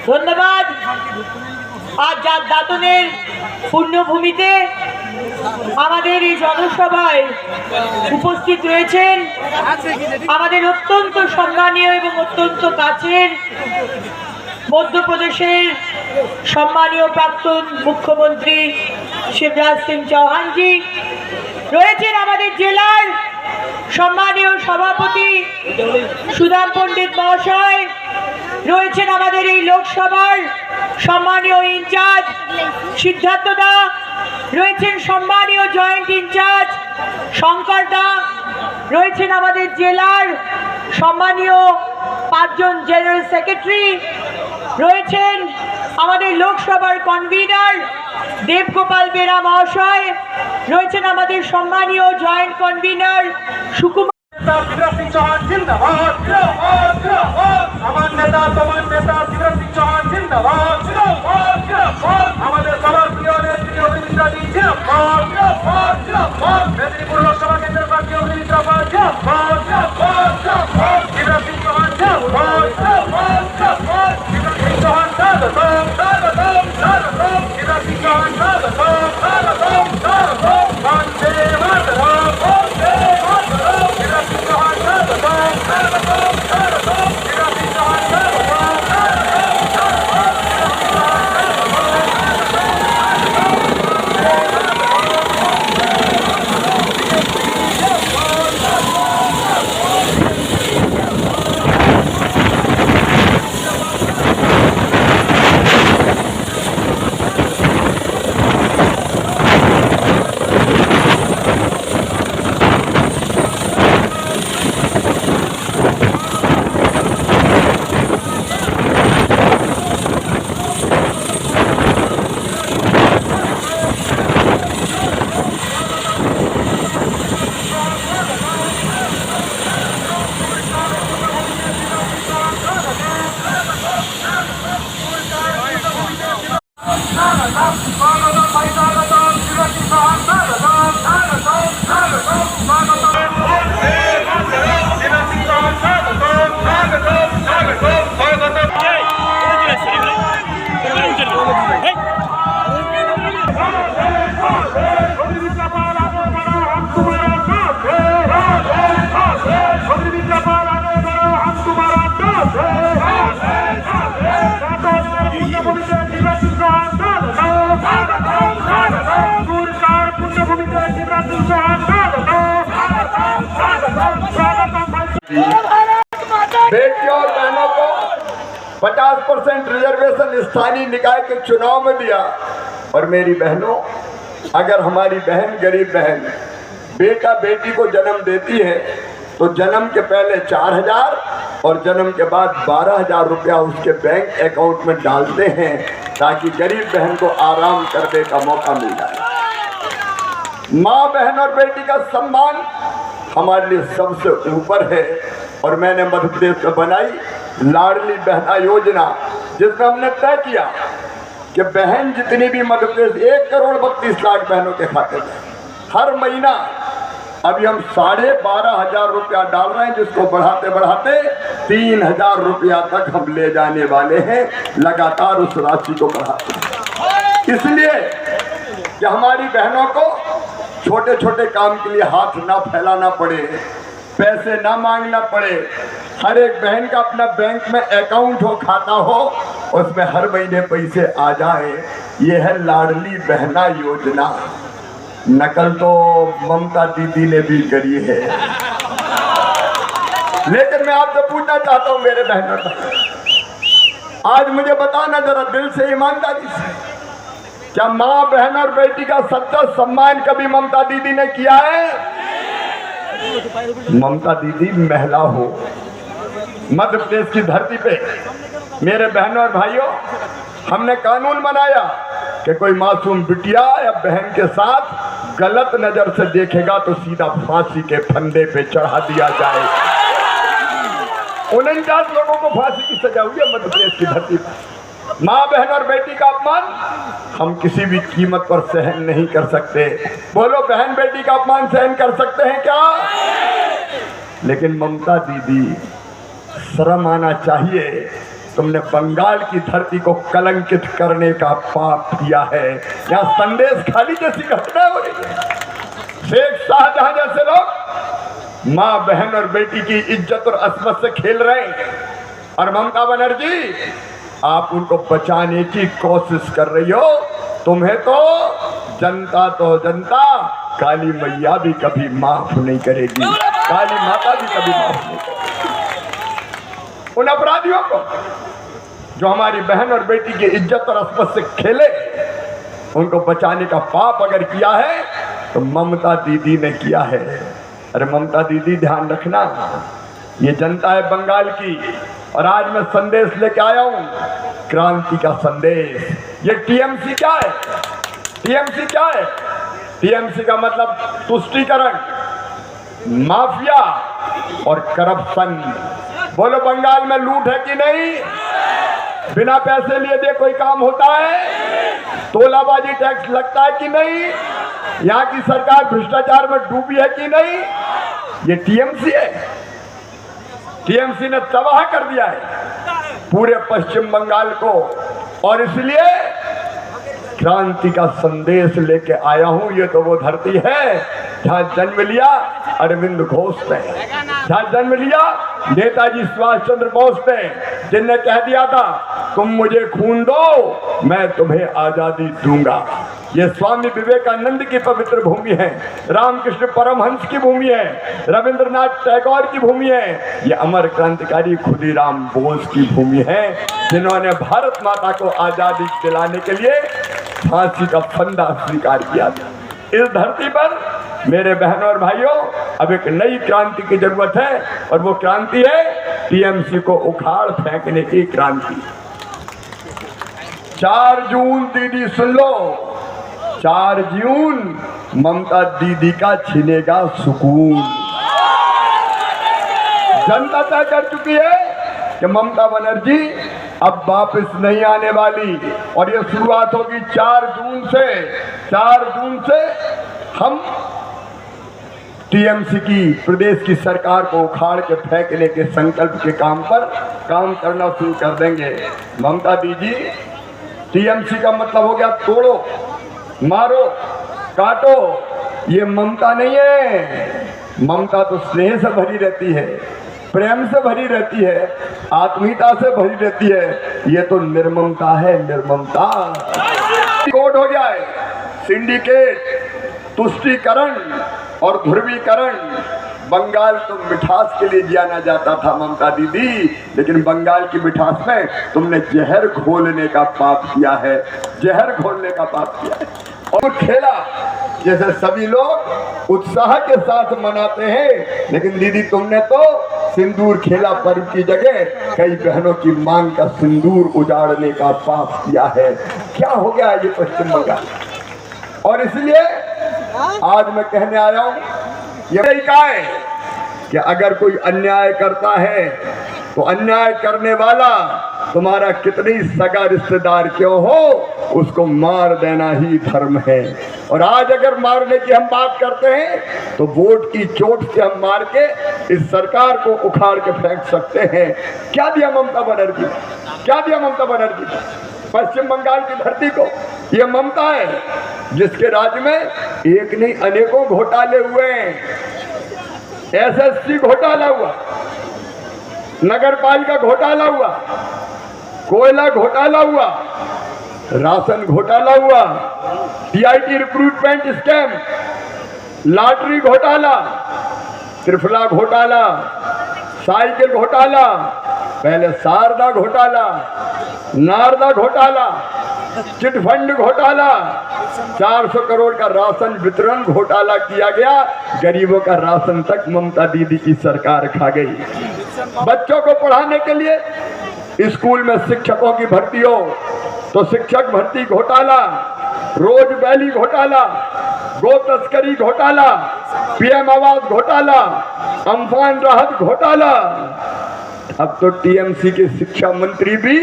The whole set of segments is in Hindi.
ধন্যবাদ। আজ দাঁতনের পুণ্যভূমিতে আমাদের এই জনসভায় উপস্থিত রয়েছেন আমাদের অত্যন্ত সম্মানীয় এবং অত্যন্ত কাছের মধ্যপ্রদেশের সম্মানীয় প্রাক্তন মুখ্যমন্ত্রী শিবরাজ সিং চৌহানজি, রয়েছেন আমাদের জেলার সম্মানীয় সভাপতি সুদাম পণ্ডিত মহাশয়, রয়েছেন আমাদের এই লোকসভার সম্মানীয় ইনচার্জ সিদ্ধার্থ দা, রয়েছেন সম্মানীয় জয়েন্ট ইনচার্জ শঙ্কর দা, রয়েছেন আমাদের জেলার সম্মানীয় 5 জন জেনারেল সেক্রেটারি, রয়েছেন আমাদের লোকসভার কনভিনার দেবগোপাল বেরা মহাশয়, রয়েছেন আমাদের সম্মানীয় জয়েন্ট কনভিনার সুকুমার शिवराज सिंह चौहान जिंदाबाद, जिंदाबाद, जिंदाबाद। हमारे नेता शिवराज सिंह चौहान जिंदाबाद, जिंदाबाद, जिंदाबाद। हमारे सभापतियों ने योगी मिश्रा जी जिंदाबाद, जिंदाबाद, जिंदाबाद। मेदिनीपुर लोकसभा केंद्र का योगी मिश्रा जिंदाबाद, जिंदाबाद, जिंदाबाद। शिवराज सिंह चौहान जिंदाबाद, जिंदाबाद, जिंदाबाद। शिवराज सिंह चौहान जिंदाबाद, जिंदाबाद, जिंदाबाद। शिवराज सिंह चौहान जिंदाबाद, जिंदाबाद, जिंदाबाद। वंदे मातरम, वंदे मातरम। शिवराज सिंह चौहान जिंदाबाद, जिंदाबाद, जिंदाबाद। शिवराज सिंह चौहान जिंदाबाद, बेटियों और बहनों को 50% रिजर्वेशन स्थानीय निकाय के चुनाव में दिया। और मेरी बहनों, अगर हमारी बहन गरीब बहन बेटा बेटी को जन्म देती है तो जन्म के पहले 4,000 और जन्म के बाद 12,000 रुपया उसके बैंक अकाउंट में डालते हैं ताकि गरीब बहन को आराम करने का मौका मिल जाए। माँ, बहन और बेटी का सम्मान हमारे लिए सबसे ऊपर है। और मैंने मध्य प्रदेश में बनाई लाडली बहना योजना, जिसमें हमने तय किया कि बहन जितनी भी मध्य प्रदेश 1,32,00,000 बहनों के खाते में हर महीना, अभी हम 12,500 रुपया डाल रहे हैं, जिसको बढ़ाते बढ़ाते 3,000 रुपया तक हम ले जाने वाले हैं। लगातार उस राशि को बढ़ाते हैं, इसलिए कि हमारी बहनों को छोटे छोटे काम के लिए हाथ ना फैलाना पड़े, पैसे ना मांगना पड़े। हर एक बहन का अपना बैंक में अकाउंट हो, खाता हो, उसमें हर महीने पैसे आ जाए। ये है लाडली बहना योजना। नकल तो ममता दीदी ने भी करी है, लेकिन मैं आपसे पूछना चाहता हूं मेरे बहनों का, आज मुझे बताना जरा दिल से, ईमानदारी से, क्या माँ, बहन और बेटी का सच्चा सम्मान कभी ममता दीदी ने किया है? ममता दीदी महिला हो, मध्य प्रदेश की धरती पे मेरे बहनों और भाइयों, हमने कानून बनाया कि कोई मासूम बिटिया या बहन के साथ गलत नजर से देखेगा तो सीधा फांसी के फंदे पे चढ़ा दिया जाए। 49 लोगों को फांसी की सजा हुई है मध्य प्रदेश की धरती पर। माँ, बहन और बेटी का अपमान हम किसी भी कीमत पर सहन नहीं कर सकते। बोलो, बहन बेटी का अपमान सहन कर सकते हैं क्या? लेकिन ममता दीदी, शर्म आना चाहिए तुमने बंगाल की धरती को कलंकित करने का पाप किया है। यहाँ संदेश खाली जैसी घटना हो रही है। शेख शाहजहां जैसे लोग माँ बहन और बेटी की इज्जत और अस्मत से खेल रहे हैं, और ममता बनर्जी आप उनको बचाने की कोशिश कर रही हो। तुम्हें तो जनता काली मैया भी कभी माफ नहीं करेगी, काली माता भी कभी माफ नहीं करेगी। उन अपराधियों को जो हमारी बहन और बेटी की इज्जत और अस्मत से खेले, उनको बचाने का पाप अगर किया है तो ममता दीदी ने किया है। अरे ममता दीदी ध्यान रखना, ये जनता है बंगाल की, और आज मैं संदेश लेके आया हूं, क्रांति का संदेश। ये टीएमसी क्या है? टीएमसी क्या है? टीएमसी का मतलब तुष्टीकरण, माफिया और करप्शन। बोलो बंगाल में लूट है कि नहीं? बिना पैसे लिए दे कोई काम होता है? तोलाबाजी टैक्स लगता है कि नहीं? यहाँ की सरकार भ्रष्टाचार में डूबी है कि नहीं? ये टीएमसी है। टीएमसी ने तबाह कर दिया है पूरे पश्चिम बंगाल को, और इसलिए क्रांति का संदेश लेके आया हूं। ये तो वो धरती है जहां जन्म लिया अरविंद घोष ने, जहां जन्म लिया नेताजी सुभाष चंद्र बोस ने, जिनने कह दिया था तुम मुझे खून दो मैं तुम्हें आजादी दूंगा। ये स्वामी विवेकानंद की पवित्र भूमि है, रामकृष्ण परमहंस की भूमि है, रविंद्रनाथ टैगोर की भूमि है, ये अमर क्रांतिकारी खुदीराम बोस की भूमि है, जिन्होंने भारत माता को आजादी दिलाने के लिए फांसी का फंदा स्वीकार किया था। इस धरती पर मेरे बहनों और भाइयों अब एक नई क्रांति की जरूरत है, और वो क्रांति है टीएमसी को उखाड़ फेंकने की क्रांति। 4 जून दीदी सुन लो, 4 जून ममता दीदी का छिनेगा सुकून। जनता तय कर चुकी है कि ममता बनर्जी अब वापस नहीं आने वाली, और ये शुरुआत होगी 4 जून से। 4 जून से हम टीएमसी की प्रदेश की सरकार को उखाड़ के फेंकने के संकल्प के काम पर काम करना शुरू कर देंगे। ममता दीदी, टीएमसी का मतलब हो गया तोड़ो, मारो, काटो। ये ममता नहीं है। ममता तो स्नेह से भरी रहती है, प्रेम से भरी रहती है, आत्मीयता से भरी रहती है। ये तो निर्ममता है, निर्ममता। कोड हो गया है, सिंडिकेट, तुष्टीकरण और ध्रुवीकरण। बंगाल तो मिठास के लिए जाना जाता था ममता दीदी, लेकिन बंगाल की मिठास में तुमने जहर घोलने का पाप किया है, जहर घोलने का पाप किया है। और खेला जैसे सभी लोग उत्साह के साथ मनाते हैं, लेकिन दीदी तुमने तो सिंदूर खेला पर्व की जगह कई बहनों की मांग का सिंदूर उजाड़ने का पाप किया है। क्या हो गया ये पश्चिम बंगाल? और इसलिए आज मैं कहने आया हूं, ये तरीका है कि अगर कोई अन्याय करता है तो अन्याय करने वाला तुम्हारा कितनी सगा रिश्तेदार क्यों हो, उसको मार देना ही धर्म है। और आज अगर मारने की हम बात करते हैं तो वोट की चोट से हम मार के इस सरकार को उखाड़ के फेंक सकते हैं। क्या दिया ममता बनर्जी? क्या दिया ममता बनर्जी पश्चिम बंगाल की धरती को? ये ममता है जिसके राज्य में एक नहीं अनेकों घोटाले हुए हैं। एसएससी घोटाला हुआ, नगर पालिका घोटाला हुआ, कोयला घोटाला हुआ, राशन घोटाला हुआ, टीआईटी रिक्रूटमेंट स्कैम, लॉटरी घोटाला, त्रिफला घोटाला, साइकिल घोटाला, पहले शारदा घोटाला, नारदा घोटाला, चिटफंड घोटाला, 400 करोड़ का राशन वितरण घोटाला किया गया। गरीबों का राशन तक ममता दीदी की सरकार खा गई। बच्चों को पढ़ाने के लिए स्कूल में शिक्षकों की भर्ती हो तो शिक्षक भर्ती घोटाला, रोज बैली घोटाला, गो तस्करी घोटाला, पीएम आवास घोटाला, अम्फान राहत घोटाला। अब तो टीएमसी के शिक्षा मंत्री भी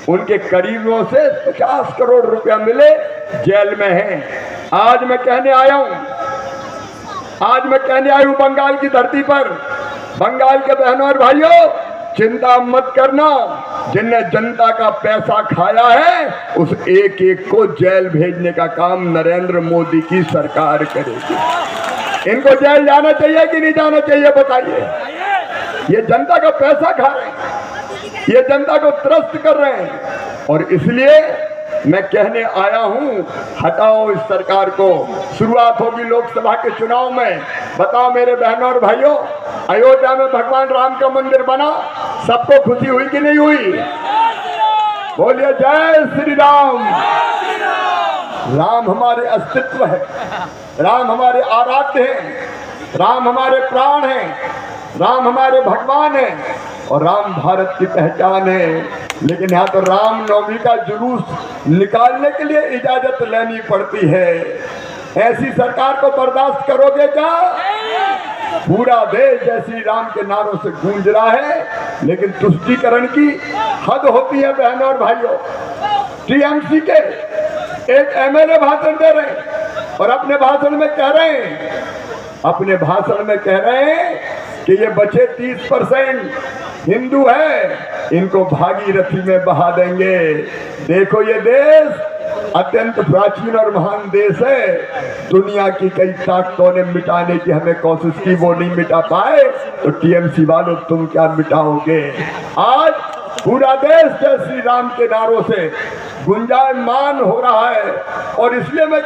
उनके करीबियों से 50 करोड़ रुपया मिले जेल में हैं। आज मैं कहने आया हूं बंगाल की धरती पर, बंगाल के बहनों और भाइयों, चिंता मत करना, जिनने जनता का पैसा खाया है उस एक एक को जेल भेजने का काम नरेंद्र मोदी की सरकार करेगी। इनको जेल जाना चाहिए कि नहीं जाना चाहिए बताइए? ये जनता का पैसा खा रहे हैं, ये जनता को त्रस्त कर रहे हैं, और इसलिए मैं कहने आया हूं हटाओ इस सरकार को। शुरुआत होगी लोकसभा के चुनाव में। बताओ मेरे बहनों और भाइयों, अयोध्या में भगवान राम का मंदिर बना, सबको खुशी हुई कि नहीं हुई? बोलिए जय श्री राम। राम हमारे अस्तित्व है, राम हमारे आराध्य हैं, राम हमारे प्राण हैं, राम हमारे भगवान हैं, और राम भारत की पहचान है। लेकिन यहाँ तो रामनवमी का जुलूस निकालने के लिए इजाजत लेनी पड़ती है। ऐसी सरकार को बर्दाश्त करोगे क्या? पूरा देश जय श्री राम के नारों से गूंज रहा है, लेकिन तुष्टीकरण की हद होती है बहनों और भाइयों। टीएमसी के एक एमएलए भाषण दे रहे हैं और अपने भाषण में कह रहे हैं कि ये बचे 30% हिंदू है, इनको भागीरथी में बहा देंगे। देखो ये देश अत्यंत प्राचीन और महान देश है। दुनिया की कई ताकतों ने मिटाने की हमें कोशिश की, वो नहीं मिटा पाए, तो टीएमसी वालों तुम क्या मिटाओगे? आज पूरा देश जय श्री राम के नारों से गुंजायमान हो रहा है, और इसलिए मैं